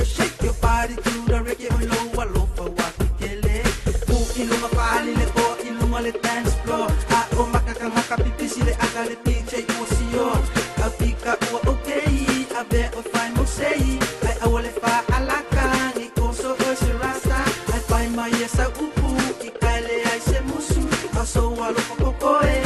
Shake your body to the reggae, low, low for what we kill it. Ilunga paali le ko, ilunga le dance floor. Ako makaka pipisi le aga le DJ Osio. Abika ua okay, abe o fine mo say. Ay awale fa alaka, iko so o si rasta. Ay fine ma yesa upu, ikale ay se musu. Aso walo kokoe.